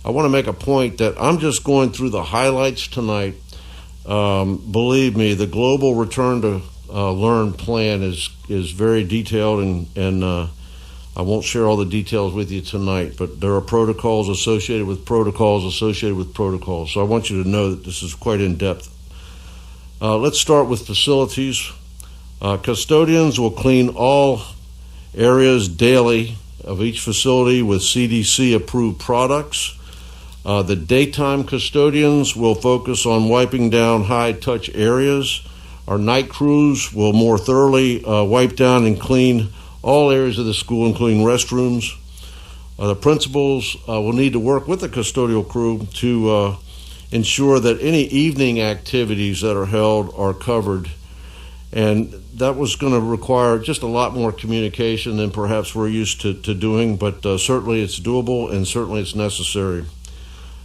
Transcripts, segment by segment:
I want to make a point that I'm just going through the highlights tonight. Believe me, the global return to learn plan is very detailed, and I won't share all the details with you tonight, but there are protocols associated with protocols. So I want you to know that this is quite in-depth. Let's start with facilities. Custodians will clean all areas daily of each facility with CDC-approved products. The daytime custodians will focus on wiping down high-touch areas. Our night crews will more thoroughly wipe down and clean all areas of the school, including restrooms. The principals will need to work with the custodial crew to ensure that any evening activities that are held are covered. And that was going to require just a lot more communication than perhaps we're used to doing, but certainly it's doable and certainly it's necessary.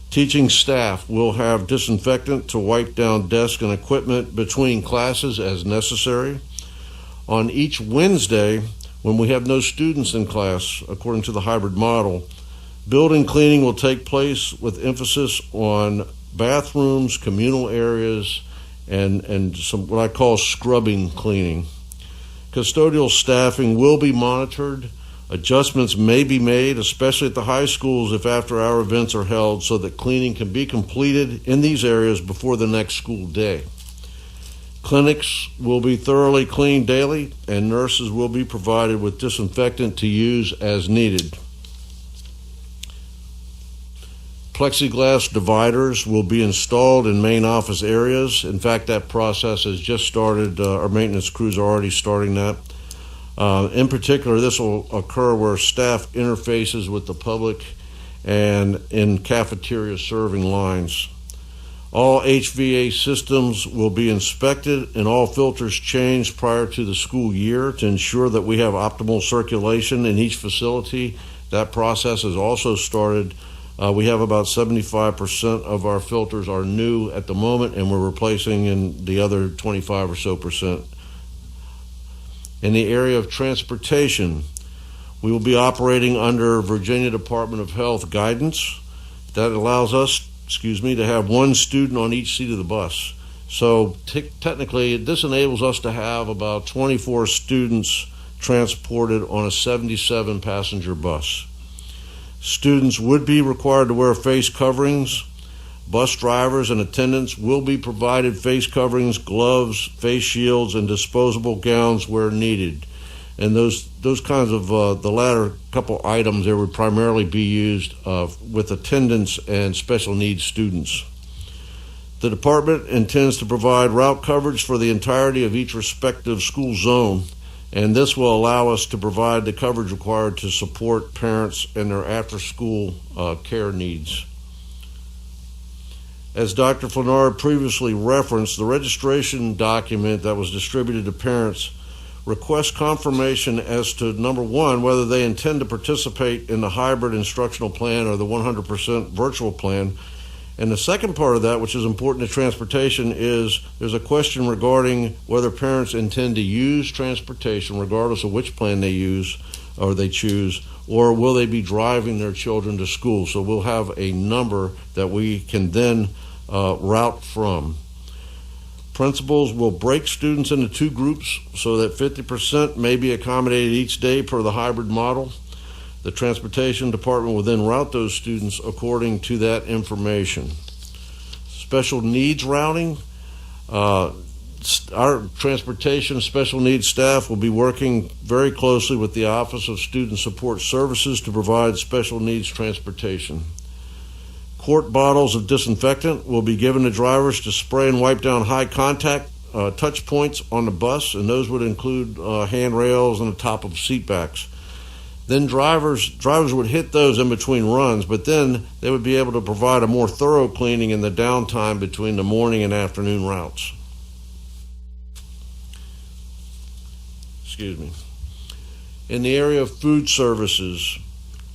Teaching staff will have disinfectant to wipe down desks and equipment between classes as necessary. On each Wednesday, when we have no students in class, according to the hybrid model, building cleaning will take place with emphasis on bathrooms, communal areas, and some what I call scrubbing cleaning. Custodial staffing will be monitored. Adjustments may be made, especially at the high schools, if after-hour events are held, so that cleaning can be completed in these areas before the next school day. Clinics will be thoroughly cleaned daily, and nurses will be provided with disinfectant to use as needed. Plexiglass dividers will be installed in main office areas. In fact, that process has just started. Our maintenance crews are already starting that. In particular, this will occur where staff interfaces with the public and in cafeteria serving lines. All HVA systems will be inspected and all filters changed prior to the school year to ensure that we have optimal circulation in each facility. That process has also started. We have about 75% of our filters are new at the moment, and we're replacing in the other 25 or so percent. In the area of transportation, we will be operating under Virginia Department of Health guidance that allows us, to have one student on each seat of the bus. So technically, this enables us to have about 24 students transported on a 77-passenger bus. Students would be required to wear face coverings. Bus drivers and attendants will be provided face coverings, gloves, face shields, and disposable gowns where needed. And those kinds of, the latter couple items there would primarily be used with attendants and special needs students. The department intends to provide route coverage for the entirety of each respective school zone, and this will allow us to provide the coverage required to support parents and their after-school care needs. As Dr. Flanard previously referenced, the registration document that was distributed to parents requests confirmation as to, number one, whether they intend to participate in the hybrid instructional plan or the 100% virtual plan. And the second part of that, which is important to transportation, is there's a question regarding whether parents intend to use transportation, regardless of which plan they use or they choose, or will they be driving their children to school. So we'll have a number that we can then route from. Principals will break students into two groups so that 50% may be accommodated each day per the hybrid model. The transportation department will then route those students according to that information. Special needs routing. Our transportation special needs staff will be working very closely with the Office of Student Support Services to provide special needs transportation. Quart bottles of disinfectant will be given to drivers to spray and wipe down high contact touch points on the bus, and those would include handrails and the top of seat backs. Then drivers would hit those in between runs, but then they would be able to provide a more thorough cleaning in the downtime between the morning and afternoon routes. In the area of food services,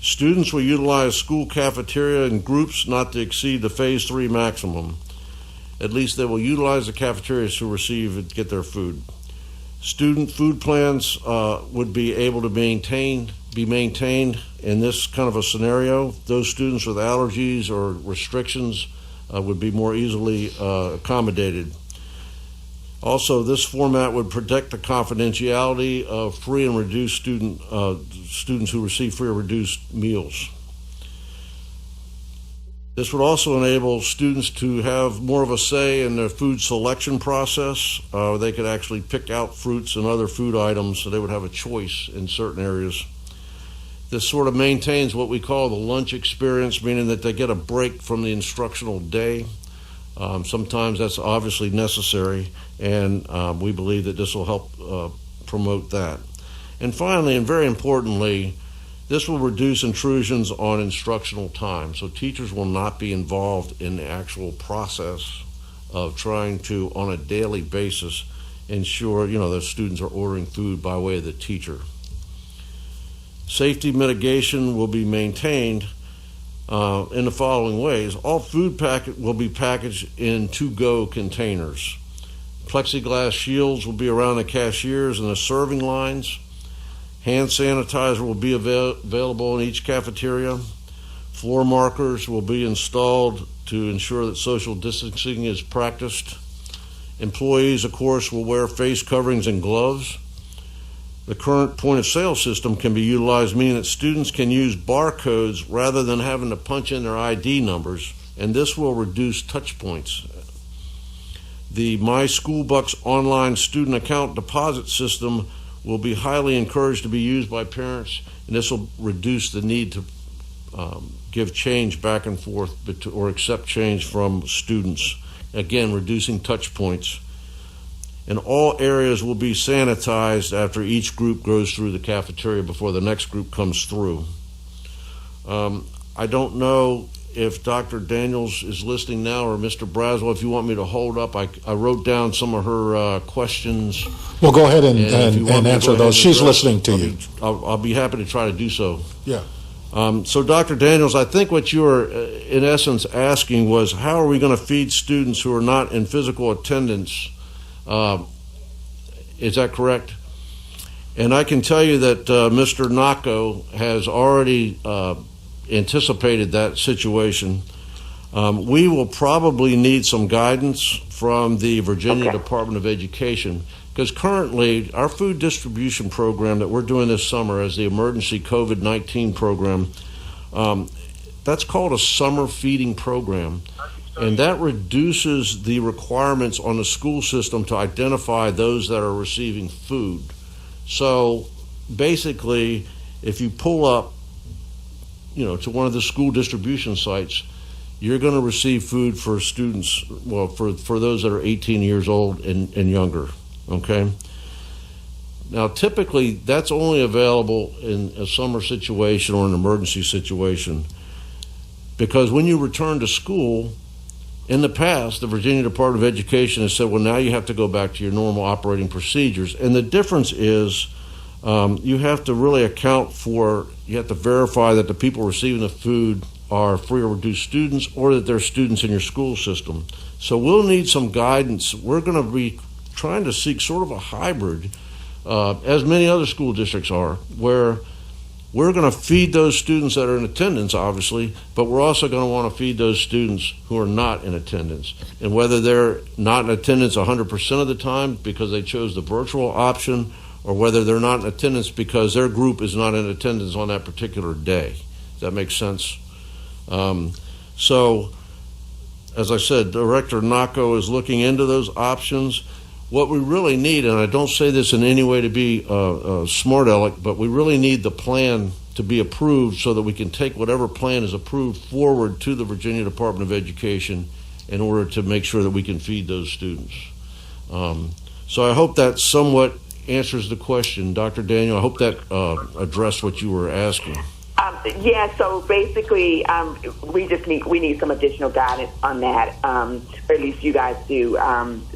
students will utilize school cafeteria in groups not to exceed the Phase 3 maximum. At least they will utilize the cafeterias to receive and get their food. Student food plans would be able to be maintained be maintained in this kind of a scenario. Those students with allergies or restrictions would be more easily accommodated. Also, this format would protect the confidentiality of free and reduced students who receive free or reduced meals. This would also enable students to have more of a say in their food selection process. They could actually pick out fruits and other food items, so they would have a choice in certain areas. This sort of maintains what we call the lunch experience, meaning that they get a break from the instructional day. Sometimes that's obviously necessary, and we believe that this will help promote that. And finally, and very importantly, this will reduce intrusions on instructional time. So teachers will not be involved in the actual process of trying to, on a daily basis, ensure that students are ordering food by way of the teacher. Safety mitigation will be maintained in the following ways. All food will be packaged in to-go containers. Plexiglass shields will be around the cashiers and the serving lines. Hand sanitizer will be available in each cafeteria. Floor markers will be installed to ensure that social distancing is practiced. Employees, of course, will wear face coverings and gloves. The current point-of-sale system can be utilized, meaning that students can use barcodes rather than having to punch in their ID numbers, and this will reduce touch points. The My School Bucks online student account deposit system will be highly encouraged to be used by parents, and this will reduce the need to give change back and forth or accept change from students, again reducing touch points. And all areas will be sanitized after each group goes through the cafeteria before the next group comes through. I don't know if Dr. Daniels is listening now, or Mr. Braswell, if you want me to hold up. I wrote down some of her questions. Well, go ahead and answer those. She's listening to you. I'll be happy to try to do so. Yeah. So, Dr. Daniels, I think what you were, in essence, asking was, how are we going to feed students who are not in physical attendance? Is that correct? And I can tell you that Mr. Nako has already anticipated that situation. We will probably need some guidance from the Virginia Department of Education, because currently our food distribution program that we're doing this summer as the emergency COVID-19 program, that's called a summer feeding program. And that reduces the requirements on the school system to identify those that are receiving food. So basically, if you pull up, to one of the school distribution sites, you're going to receive food for students, for those that are 18 years old and younger, okay? Now, typically, that's only available in a summer situation or an emergency situation, because when you return to school, in the past, the Virginia Department of Education has said, well, now you have to go back to your normal operating procedures. And the difference is you have to really you have to verify that the people receiving the food are free or reduced students, or that they're students in your school system. So we'll need some guidance. We're going to be trying to seek sort of a hybrid, as many other school districts are, where we're going to feed those students that are in attendance, obviously, but we're also going to want to feed those students who are not in attendance. And whether they're not in attendance 100% of the time because they chose the virtual option, or whether they're not in attendance because their group is not in attendance on that particular day. Does that make sense? So, as I said, Director Nako is looking into those options. What we really need, and I don't say this in any way to be smart aleck, but we really need the plan to be approved so that we can take whatever plan is approved forward to the Virginia Department of Education in order to make sure that we can feed those students. So I hope that somewhat answers the question. Dr. Daniel, I hope that addressed what you were asking. So basically, we need some additional guidance on that, or at least you guys do.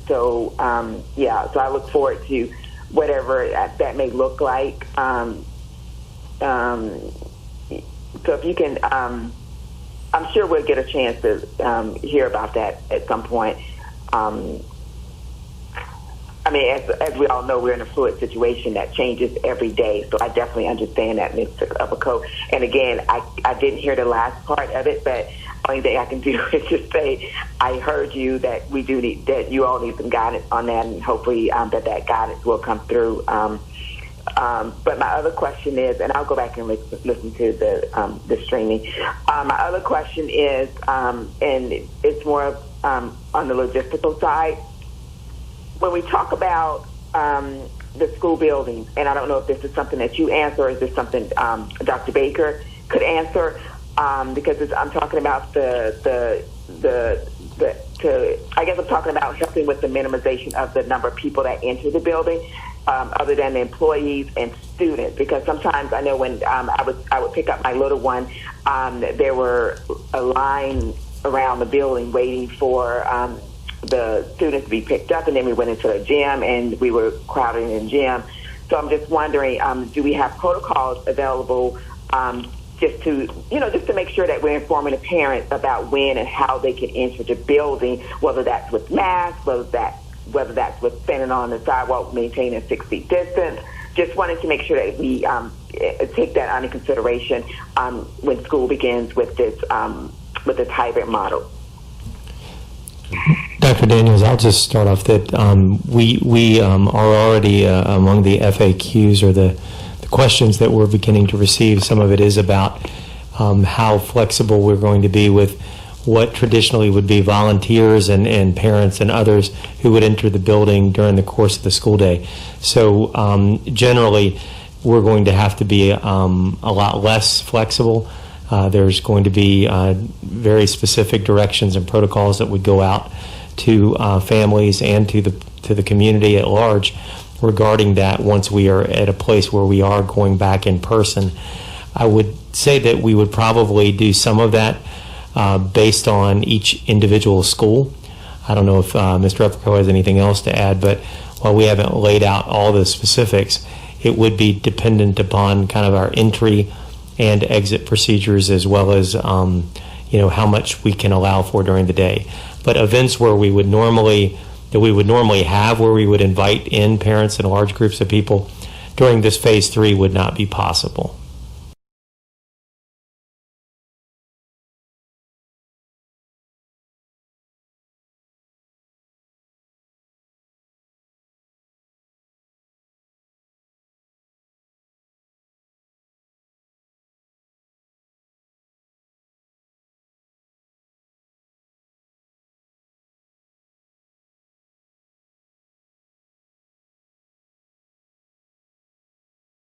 So I look forward to whatever that may look like. So if you can, I'm sure we'll get a chance to hear about that at some point. I mean, as we all know, we're in a fluid situation that changes every day. So I definitely understand that, Mr. Upperco. And again, I didn't hear the last part of it, but only thing I can do is just say I heard you that we do need, that you all need some guidance on that, and hopefully that guidance will come through. But my other question is, and I'll go back and listen to the streaming. My other question is, and it's more on the logistical side. When we talk about the school buildings, and I don't know if this is something that you answer, or is this something Dr. Baker could answer, because I'm talking about I guess I'm talking about helping with the minimization of the number of people that enter the building, other than the employees and students. Because sometimes I know when I would pick up my little one, there were a line around the building waiting for the students to be picked up, and then we went into the gym and we were crowded in the gym. So I'm just wondering, do we have protocols available just to make sure that we're informing the parents about when and how they can enter the building, whether that's with masks, whether that's with standing on the sidewalk, maintaining a 6 feet distance. Just wanted to make sure that we take that under consideration when school begins with this hybrid model. Dr. Daniels, I'll just start off that we are already among the FAQs, or the questions that we're beginning to receive. Some of it is about how flexible we're going to be with what traditionally would be volunteers and parents and others who would enter the building during the course of the school day. So generally, we're going to have to be a lot less flexible. There's going to be very specific directions and protocols that would go out to families and to the community at large regarding that once we are at a place where we are going back in person. I would say that we would probably do some of that based on each individual school. I don't know if Mr. Upperco has anything else to add, but while we haven't laid out all the specifics, it would be dependent upon kind of our entry and exit procedures, as well as how much we can allow for during the day. But events where we would normally have, where we would invite in parents and large groups of people, during this phase 3 would not be possible.